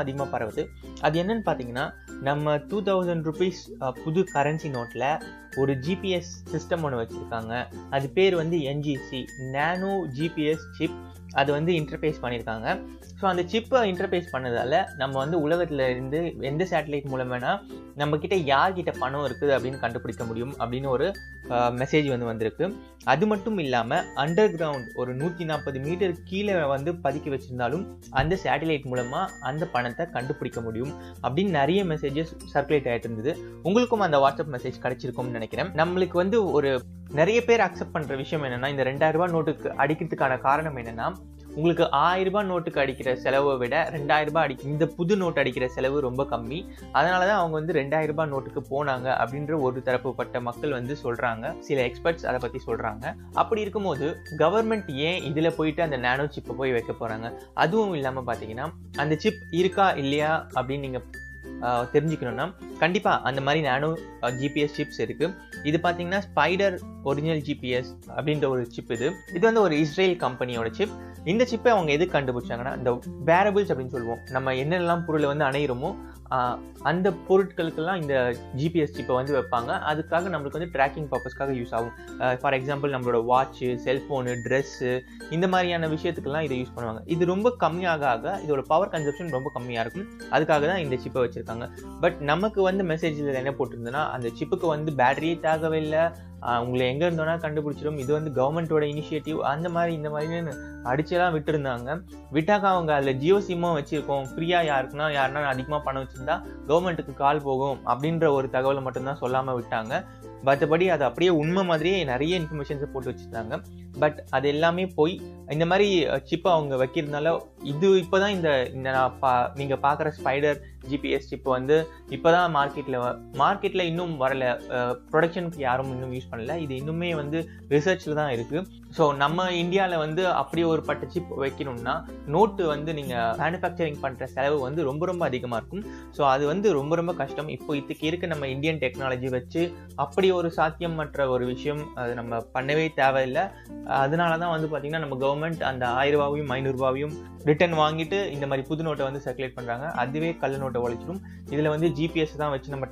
அதிகமாக பரவுது. அது என்னன்னு பார்த்தீங்கன்னா, நம்ம 2000 ருபீஸ் புது கரன்சி நோட்டில் ஒரு ஜிபிஎஸ் சிஸ்டம் ஒன்று வச்சுருக்காங்க. அது பேர் வந்து என்ஜிசி, நேனோ ஜிபிஎஸ் சிப். அது வந்து இன்டர்ஃபேஸ் பண்ணியிருக்காங்க. ஸோ அந்த சிப்பை இன்டர்ஃபேஸ் பண்ணதால் நம்ம வந்து உலகத்தில் இருந்து எந்த சேட்டலைட் மூலமானா நம்மக்கிட்ட யார்கிட்ட பணம் இருக்குது அப்படின்னு கண்டுபிடிக்க முடியும் அப்படின்னு ஒரு மெசேஜ் வந்திருக்கு. அது மட்டும் இல்லாமல் அண்டர் கிரவுண்ட் ஒரு 140 மீட்டர் கீழே வந்து பதுக்கி வச்சுருந்தாலும் அந்த சேட்டலைட் மூலமாக அந்த பணத்தை கண்டுபிடிக்க முடியும் அப்படின்னு நிறைய மெசேஜஸ் சர்க்குலேட் ஆகிட்டு இருந்தது. உங்களுக்கும் அந்த வாட்ஸ்அப் மெசேஜ் கிடைச்சிருக்கும்னு நினைக்கிறேன். நம்மளுக்கு வந்து ஒரு நிறைய பேர் அக்செப்ட் பண்ணுற விஷயம் என்னென்னா, இந்த 2000 ரூபாய் நோட்டுக்கு அடிக்கிறதுக்கான காரணம் என்னென்னா, உங்களுக்கு 1000 ரூபாய் நோட்டுக்கு அடிக்கிற செலவை விட 2000 ரூபாய் இந்த புது நோட்டு அடிக்கிற செலவு ரொம்ப கம்மி. அதனால தான் அவங்க வந்து 2000 ரூபாய் நோட்டுக்கு போனாங்க அப்படின்ற ஒரு தரப்புப்பட்ட மக்கள் வந்து சொல்கிறாங்க. சில எக்ஸ்பர்ட்ஸ் அதை பற்றி சொல்கிறாங்க. அப்படி இருக்கும்போது கவர்மெண்ட் ஏன் இதில் போயிட்டு அந்த நேனோ சிப்பை போய் வைக்க போகிறாங்க? அதுவும் இல்லாமல் பார்த்தீங்கன்னா, அந்த சிப் இருக்கா இல்லையா அப்படின்னு நீங்கள் தெரிஞ்சுக்கணும்னா, கண்டிப்பாக அந்த மாதிரி நேனோ ஜிபிஎஸ் சிப்ஸ் இருக்குது. இது பார்த்தீங்கன்னா ஸ்பைடர் ஒரிஜினல் ஜிபிஎஸ் அப்படின்ற ஒரு சிப். இது வந்து ஒரு இஸ்ரேல் கம்பெனியோட சிப். இந்த சிப்பை அவங்க எதுக்கு கண்டுபிடிச்சாங்கன்னா, இந்த வேரபிள்ஸ் அப்படின்னு சொல்லுவோம், நம்ம என்னெல்லாம் பொருளை வந்து அணையிறோமோ அந்த பொருட்களுக்கெல்லாம் இந்த ஜிபிஎஸ் சிப்பை வந்து வைப்பாங்க. அதுக்காக நம்மளுக்கு வந்து ட்ராக்கிங் பர்பஸ்க்காக யூஸ் ஆகும். ஃபார் எக்ஸாம்பிள் நம்மளோட வாட்சு, செல்ஃபோனு, ட்ரெஸ்ஸு, இந்த மாதிரியான விஷயத்துக்கெல்லாம் இதை யூஸ் பண்ணுவாங்க. இது ரொம்ப கம்மியாக இதோட பவர் கன்சப்ஷன் ரொம்ப கம்மியாக இருக்கும். அதுக்காக தான் இந்த சிப்பை வச்சுருக்காங்க. பட் நமக்கு வந்து மெசேஜில் என்ன போட்டிருந்ததுன்னா, அந்த சிப்புக்கு வந்து பேட்டரியே தேவையில்லை, உங்களை எங்கே இருந்தோன்னா கண்டுபிடிச்சிடும், இது வந்து கவர்மெண்ட்டோட இனிஷியேட்டிவ், அந்த மாதிரி இந்த மாதிரின்னு அடிச்செல்லாம் விட்டுருந்தாங்க. விட்டாக்க அவங்க அதில் ஜியோ சிம்மும் வச்சுருக்கோம், ஃப்ரீயாக யாருன்னா அதிகமாக பணம் வச்சுருந்தா கவர்மெண்ட்டுக்கு கால் போகும் அப்படின்ற ஒரு தகவலை மட்டும்தான் சொல்லாமல் விட்டாங்க. மற்றபடி அது அப்படியே உண்மை மாதிரியே நிறைய இன்ஃபர்மேஷன்ஸை போட்டு வச்சுருந்தாங்க. பட் அது எல்லாமே போய் இந்த மாதிரி சிப்பை அவங்க வைக்கிறதுனால இது இப்போ தான் இந்த நீங்கள் பார்க்குற ஸ்பைடர் ஜிபிஎஸ் சிப் வந்து இப்போ தான் மார்க்கெட்டில் இன்னும் வரல, ப்ரொடக்ஷனுக்கு யாரும் இன்னும் யூஸ் பண்ணல. இது இன்னுமே வந்து ரிசர்ச்சில் தான் இருக்குது. ஸோ நம்ம இந்தியாவில் வந்து அப்படி ஒரு பட்ட சிப் வைக்கணும்னா நோட்டு வந்து நீங்கள் மேனுஃபேக்சரிங் பண்ணுற செலவு வந்து ரொம்ப ரொம்ப அதிகமாக இருக்கும். ஸோ அது வந்து ரொம்ப ரொம்ப கஷ்டம். இப்போ இதுக்கு இருக்க நம்ம இந்தியன் டெக்னாலஜி வச்சு அப்படி ஒரு சாத்தியமற்ற ஒரு விஷயம் அது நம்ம பண்ணவே தேவையில்லை. அதனால தான் வந்து பார்த்திங்கன்னா நம்ம கவர்மெண்ட் அந்த 1000 ரூபாயும் 500 ரூபாயும் ரிட்டர்ன் வாங்கிட்டு இந்த மாதிரி புது நோட்டை வந்து சர்க்குலேட் பண்ணுறாங்க. அதுவே கள்ள நோட்டை ஒழிச்சிடும். இதில் வந்து ஜிபிஎஸ் தான் வச்சு நம்ம